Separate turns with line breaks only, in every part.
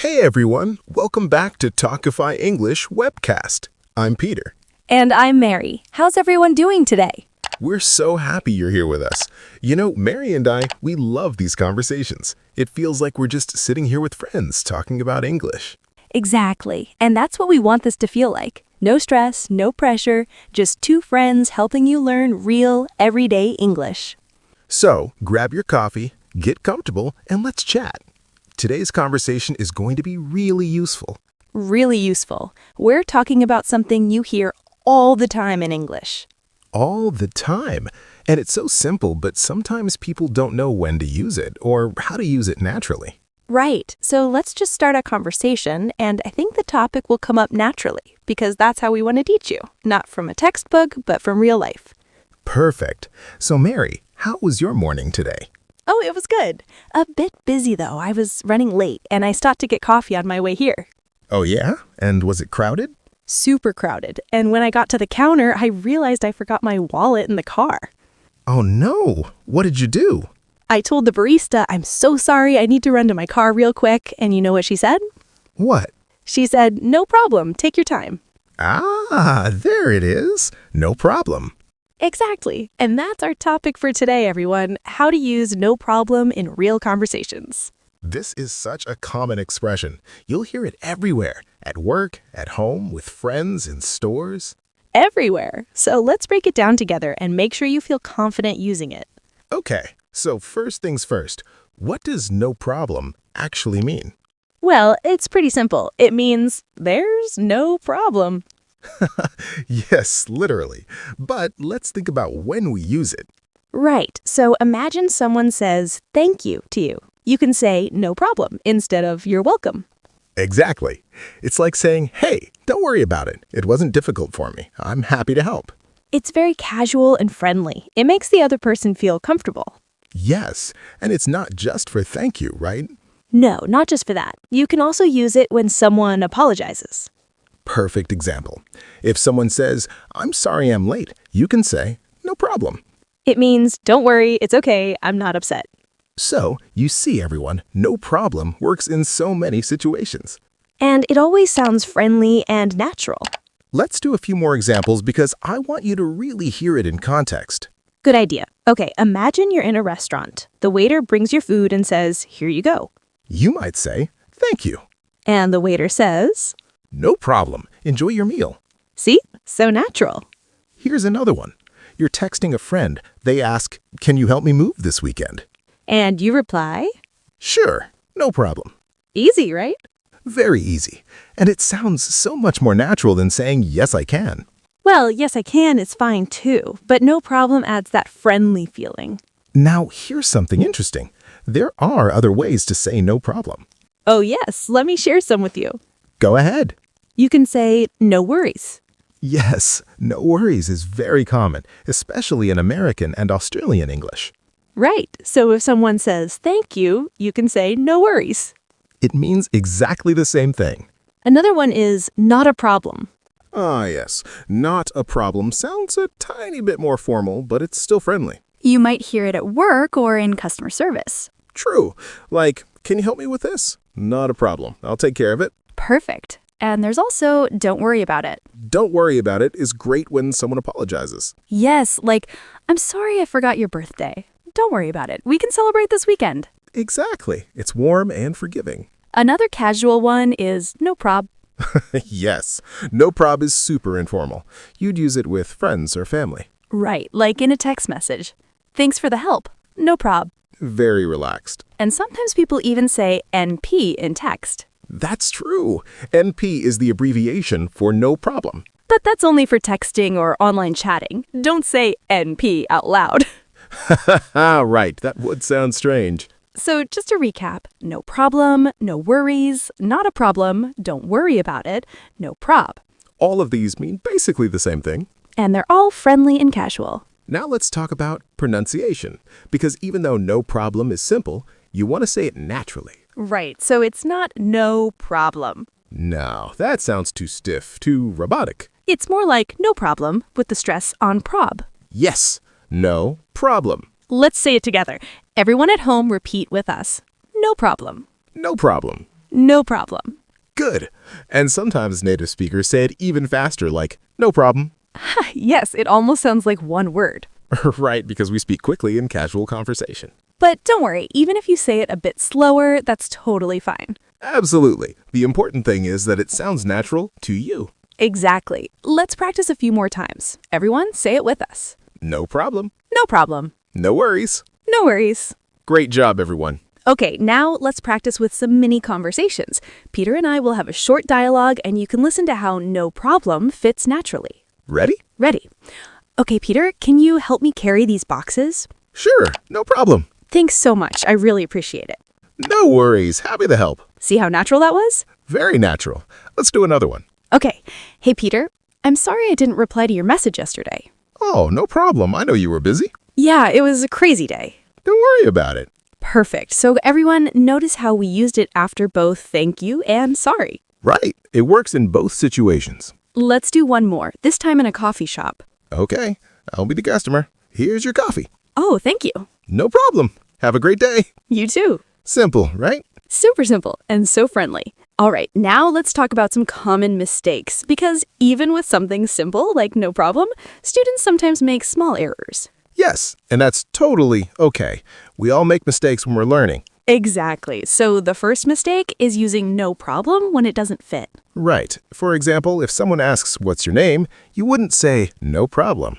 Hey everyone, welcome back to Talkify English Web Cast. I'm Peter.
And I'm Mary. How's everyone doing today?
We're so happy you're here with us. You know, Mary and we love these conversations. It feels like we're just sitting here with friends talking about English.
Exactly. And that's what we want this to feel like. No stress, no pressure, just two friends helping you learn real, everyday English.
So, grab your coffee, get comfortable, and let's chat. Today's conversation is going to be really useful.
Really useful. We're talking about something you hear all the time in English.
All the time. And it's so simple, but sometimes people don't know when to use it or how to use it naturally.
Right. So let's just start a conversation, and I think the topic will come up naturally because that's how we want to teach you. Not from a textbook, but from real life.
Perfect. So Mary, how was your morning today?
Oh, it was good. A bit busy, though. I was running late, and I stopped to get coffee on my way here.
Oh yeah? And was it crowded?
Super crowded. And when I got to the counter, I realized I forgot my wallet in the car.
Oh no! What did you do?
I told the barista, I'm so sorry, I need to run to my car real quick. And you know what she said?
What?
She said, no problem, take your time.
Ah, there it is. No problem.
Exactly. And that's our topic for today, everyone. How to use no problem in real conversations.
This is such a common expression. You'll hear it everywhere. At work, at home, with friends, in stores.
Everywhere. So let's break it down together and make sure you feel confident using it.
Okay, so first things first. What does no problem actually mean?
Well, it's pretty simple. It means there's no problem.
Yes, literally. But let's think about when we use it.
Right. So imagine someone says thank you to you. You can say no problem instead of you're welcome.
Exactly. It's like saying, hey, don't worry about it. It wasn't difficult for me. I'm happy to help.
It's very casual and friendly. It makes the other person feel comfortable.
Yes, and it's not just for thank you, right?
No, not just for that. You can also use it when someone apologizes.
Perfect example. If someone says, I'm sorry I'm late, you can say, no problem.
It means, don't worry, it's okay, I'm not upset.
So, you see everyone, no problem works in so many situations.
And it always sounds friendly and natural.
Let's do a few more examples because I want you to really hear it in context.
Good idea. Okay, imagine you're in a restaurant. The waiter brings your food and says, here you go.
You might say, thank you.
And the waiter says,
No problem. Enjoy your meal.
see? So natural.
Here's another one. You're texting a friend. They ask, can you help me move this weekend?
And you reply,
Sure, no problem.
easy, right?
Very easy. And it sounds so much more natural than saying, yes, I can.
Well, yes, I can is fine too, but no problem adds that friendly feeling.
Now, here's something interesting. There are other ways to say no problem.
Oh yes, let me share some with you.
Go ahead.
You can say, no worries.
Yes, no worries is very common, especially in American and Australian English.
Right, so if someone says thank you, you can say no worries.
It means exactly the same thing.
Another one is not a problem.
Ah, yes. Not a problem sounds a tiny bit more formal, but it's still friendly.
You might hear it at work or in customer service.
True. Like, can you help me with this? Not a problem. I'll take care of it.
Perfect. And there's also don't worry about it.
Don't worry about it is great when someone apologizes.
Yes, like, I'm sorry I forgot your birthday. Don't worry about it. We can celebrate this weekend.
Exactly. It's warm and forgiving.
Another casual one is no prob.
Yes. No prob is super informal. You'd use it with friends or family.
Right, like in a text message. Thanks for the help. No prob.
Very relaxed.
And sometimes people even say NP in text.
That's true. NP is the abbreviation for no problem.
But that's only for texting or online chatting. Don't say NP out loud.
Right. That would sound strange.
So just to recap, no problem, no worries, not a problem, don't worry about it, no prob.
All of these mean basically the same thing.
And they're all friendly and casual.
Now let's talk about pronunciation, because even though no problem is simple, you want to say it naturally.
Right, so it's not no problem.
No, that sounds too stiff, too robotic.
It's more like no problem with the stress on prob.
Yes, no problem.
Let's say it together. Everyone at home repeat with us. No problem.
No problem.
No problem.
Good. And sometimes native speakers say it even faster, like, no problem.
Yes, it almost sounds like one word.
Right, because we speak quickly in casual conversation.
But don't worry, even if you say it a bit slower, that's totally fine.
Absolutely. The important thing is that it sounds natural to you.
Exactly. Let's practice a few more times. Everyone, say it with us.
No problem.
No problem.
No worries.
No worries.
Great job, everyone.
Okay, now let's practice with some mini conversations. Peter and I will have a short dialogue, and you can listen to how no problem fits naturally.
Ready?
Ready. Okay, Peter, can you help me carry these boxes?
Sure, no problem.
Thanks so much. I really appreciate it.
No worries. Happy to help.
See how natural that was?
Very natural. Let's do another one.
Okay. Hey, Peter, I'm sorry I didn't reply to your message yesterday.
Oh, no problem. I know you were busy.
Yeah, it was a crazy day.
Don't worry about it.
Perfect. So everyone, notice how we used it after both thank you and sorry.
Right. It works in both situations.
Let's do one more, this time in a coffee shop.
Okay. I'll be the customer. Here's your coffee.
Oh, thank you.
No problem. Have a great day.
You too.
Simple, right?
Super simple and so friendly. All right, now let's talk about some common mistakes, because even with something simple like no problem, students sometimes make small errors.
Yes, and that's totally okay. We all make mistakes when we're learning.
Exactly. So the first mistake is using no problem when it doesn't fit.
Right. For example, if someone asks, "What's your name?" you wouldn't say, "No problem."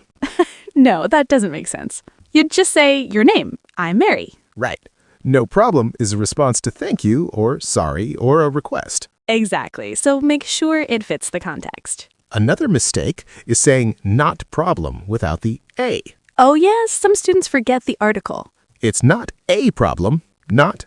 No, that doesn't make sense. You'd just say your name. I'm Mary.
Right. No problem is a response to thank you or sorry or a request.
Exactly. So make sure it fits the context.
Another mistake is saying not problem without the a.
Oh, yes, some students forget the article.
It's not a problem, not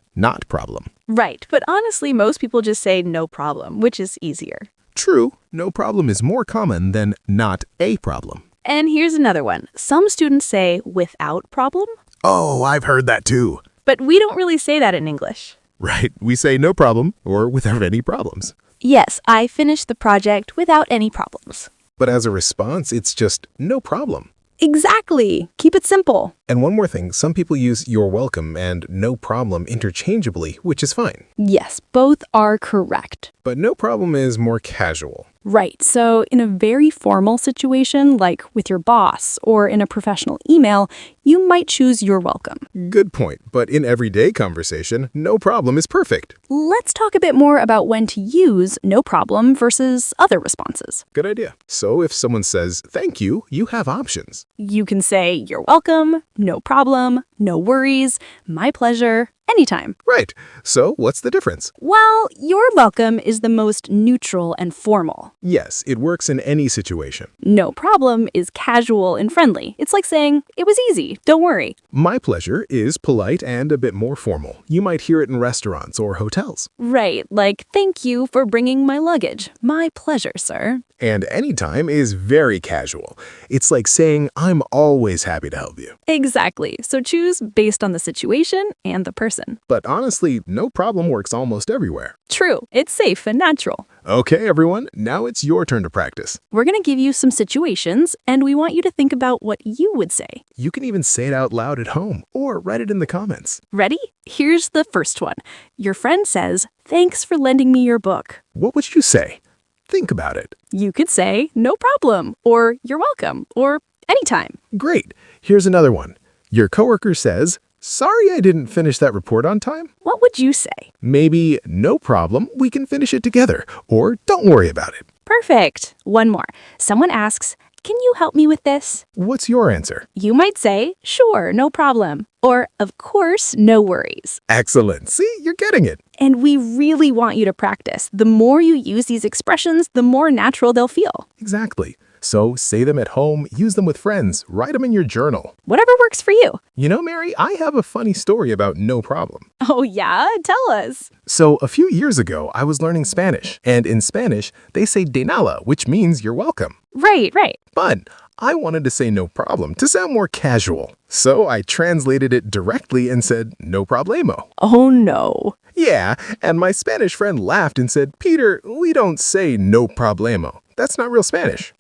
problem.
Right, but honestly, most people just say no problem, which is easier.
True, no problem is more common than not a problem.
And here's another one. Some students say without problem,
Oh, I've heard that too.
but we don't really say that in English.
Right, we say no problem or without any problems.
Yes, I finished the project without any problems.
But as a response, it's just no problem.
Exactly. Keep it simple.
And one more thing, some people use you're welcome and no problem interchangeably, which is fine.
Yes, both are correct.
But no problem is more casual.
Right, so in a very formal situation, like with your boss or in a professional email, you might choose you're welcome.
Good point, but in everyday conversation, no problem is perfect.
Let's talk a bit more about when to use no problem versus other responses.
Good idea. So if someone says thank you, you have options.
You can say you're welcome, no problem, no worries, my pleasure, anytime.
Right. So what's the difference?
Well, you're welcome is the most neutral and formal.
Yes, it works in any situation.
No problem is casual and friendly. It's like saying, it was easy, don't worry.
My pleasure is polite and a bit more formal. You might hear it in restaurants or hotels.
Right, like thank you for bringing my luggage. My pleasure, sir.
And anytime is very casual. It's like saying, I'm always happy to help you.
Exactly. So choose based on the situation and the person.
But honestly, no problem works almost everywhere.
True, it's safe and natural.
Okay, everyone, now it's your turn to practice.
We're going to give you some situations, and we want you to think about what you would say.
You can even say it out loud at home or write it in the comments.
Ready? Here's the first one. Your friend says, thanks for lending me your book.
What would you say? Think about it.
You could say, no problem, or you're welcome, or anytime.
Great. Here's another one. Your coworker says, sorry I didn't finish that report on time.
What would you say?
Maybe, no problem, we can finish it together, or don't worry about it.
Perfect. One more. Someone asks, can you help me with this?
What's your answer?
You might say, sure, no problem, or of course, no worries.
Excellent. See, you're getting it.
And we really want you to practice. The more you use these expressions, the more natural they'll feel.
Exactly. So say them at home, use them with friends, write them in your journal.
Whatever works for you.
You know, Mary, I have a funny story about no problem.
Oh yeah? Tell us.
So a few years ago, I was learning Spanish, and in Spanish, they say de nada, which means you're welcome.
Right.
But I wanted to say no problem to sound more casual. So I translated it directly and said no problemo.
Oh no.
Yeah, and my Spanish friend laughed and said, Peter, we don't say no problemo. that's not real Spanish.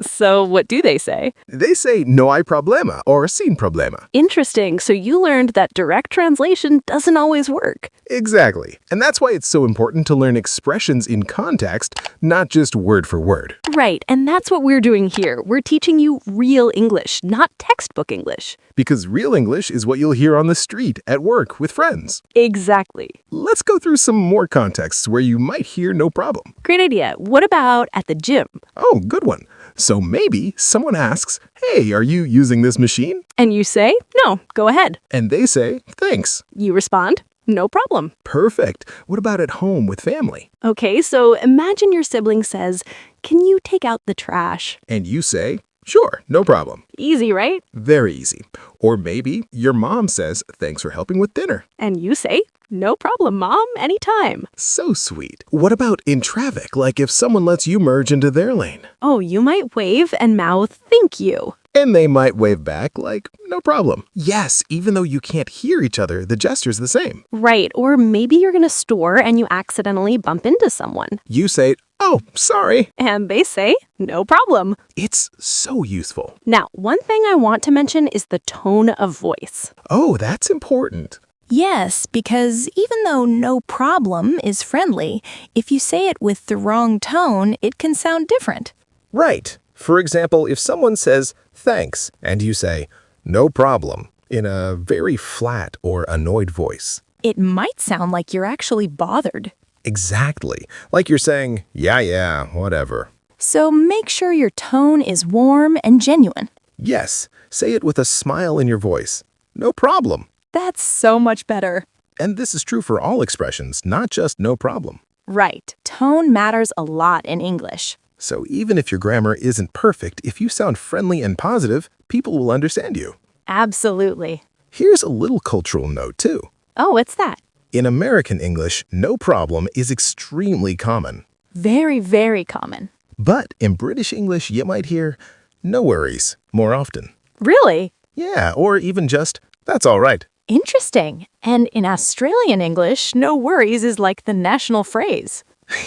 So what do they say?
They say no hay problema or sin problema.
Interesting. So you learned that direct translation doesn't always work.
Exactly. And that's why it's so important to learn expressions in context, not just word for word.
Right, and that's what we're doing here. We're teaching you real English, not textbook English.
Because real English is what you'll hear on the street, at work, with friends.
Exactly.
Let's go through some more contexts where you might hear no problem.
Great idea. What about at the gym?
Oh, good one. So maybe someone asks, hey, are you using this machine?
And you say, no, go ahead.
And they say, thanks.
You respond, no problem.
Perfect. What about at home with family?
Okay, so imagine your sibling says, can you take out the trash?
And you say, sure, no problem.
Easy, right?
Very easy. Or maybe your mom says, thanks for helping with dinner.
And you say, no problem, Mom, anytime.
So sweet. What about in traffic, like if someone lets you merge into their lane?
Oh, you might wave and mouth, thank you.
And they might wave back like, no problem. Yes, even though you can't hear each other, the gesture's the same.
Right, or maybe you're in a store and you accidentally bump into someone.
You say, oh, sorry.
And they say, no problem.
It's so useful.
Now, one thing I want to mention is the tone of voice.
Oh, that's important.
Yes, because even though no problem is friendly, if you say it with the wrong tone, it can sound different.
Right. For example, if someone says, thanks, and you say, no problem, in a very flat or annoyed voice.
It might sound like you're actually bothered.
Exactly. Like you're saying, yeah, whatever.
So make sure your tone is warm and genuine.
Yes, say it with a smile in your voice. No problem.
That's so much better.
And this is true for all expressions, not just no problem.
Right. Tone matters a lot in English.
So even if your grammar isn't perfect, if you sound friendly and positive, people will understand you.
Absolutely.
Here's a little cultural note, too.
Oh, what's that?
In American English, no problem is extremely common.
Very, very common.
But in British English, you might hear, no worries, more often.
Really?
Yeah, or even just, that's all right.
Interesting. And in Australian English, no worries is like the national phrase.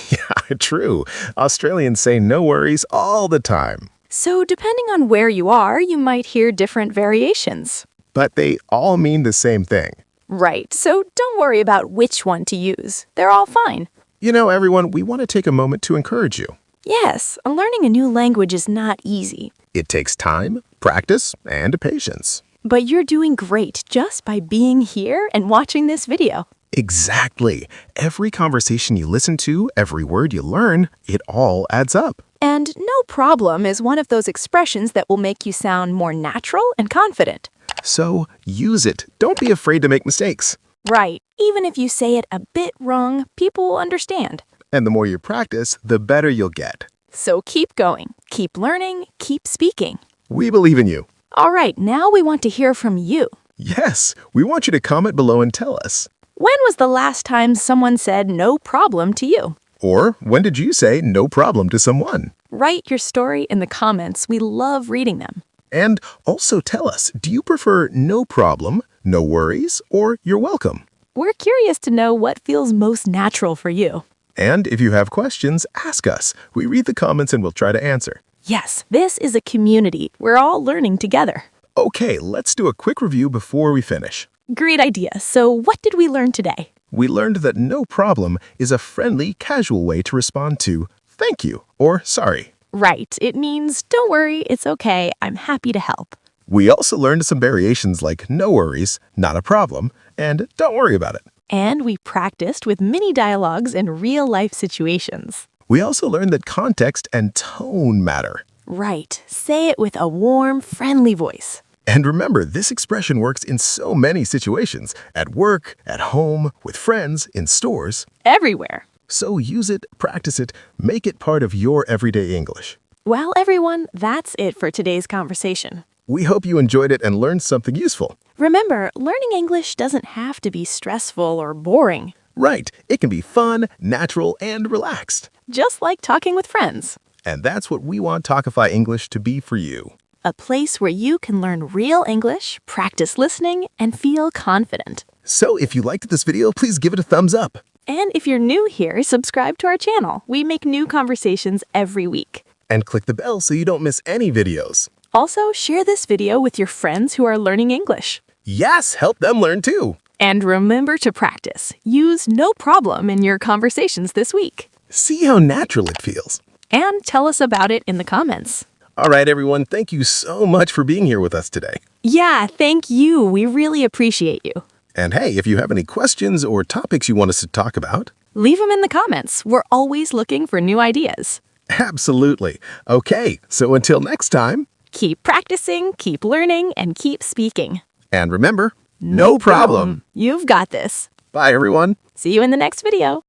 Yeah, true. Australians say no worries all the time.
So depending on where you are, you might hear different variations.
But they all mean the same thing.
Right. So don't worry about which one to use. They're all fine.
You know, everyone, we want to take a moment to encourage you.
Yes, learning a new language is not easy.
It takes time, practice, and patience.
But you're doing great just by being here and watching this video.
Exactly. Every conversation you listen to, every word you learn, it all adds up.
And no problem is one of those expressions that will make you sound more natural and confident.
So use it. Don't be afraid to make mistakes.
Right. Even if you say it a bit wrong, people will understand.
And the more you practice, the better you'll get.
So keep going, keep learning, keep speaking.
We believe in you.
All right, now we want to hear from you.
Yes, we want you to comment below and tell us.
When was the last time someone said no problem to you?
Or when did you say no problem to someone?
Write your story in the comments. We love reading them.
And also tell us, do you prefer no problem, no worries, or you're welcome?
We're curious to know what feels most natural for you.
And if you have questions, ask us. We read the comments and we'll try to answer.
Yes, this is a community. We're all learning together.
Okay, let's do a quick review before we finish.
Great idea. So what did we learn today?
We learned that no problem is a friendly, casual way to respond to thank you or sorry.
Right. It means don't worry, it's okay. I'm happy to help.
We also learned some variations like no worries, not a problem, and don't worry about it.
And we practiced with mini dialogues in real-life situations.
We also learned that context and tone matter.
Right. Say it with a warm, friendly voice.
And remember, this expression works in so many situations, at work, at home, with friends, in stores.
Everywhere.
So use it, practice it, make it part of your everyday English.
Well, everyone, that's it for today's conversation.
We hope you enjoyed it and learned something useful.
Remember, learning English doesn't have to be stressful or boring.
Right, it can be fun, natural, and relaxed.
Just like talking with friends.
And that's what we want Talkify English to be for you.
A place where you can learn real English, practice listening, and feel confident.
So if you liked this video, please give it a thumbs up.
And if you're new here, subscribe to our channel. We make new conversations every week.
And click the bell so you don't miss any videos.
Also, share this video with your friends who are learning English.
Yes, help them learn too.
And remember to practice. Use no problem in your conversations this week.
See how natural it feels.
And tell us about it in the comments.
All right, everyone, thank you so much for being here with us today.
Yeah, thank you. We really appreciate you.
And hey, if you have any questions or topics you want us to talk about,
Leave them in the comments. We're always looking for new ideas.
absolutely. Okay, so until next time,
Keep practicing, keep learning, and keep speaking.
and remember, no problem.
You've got this.
Bye, everyone.
See you in the next video.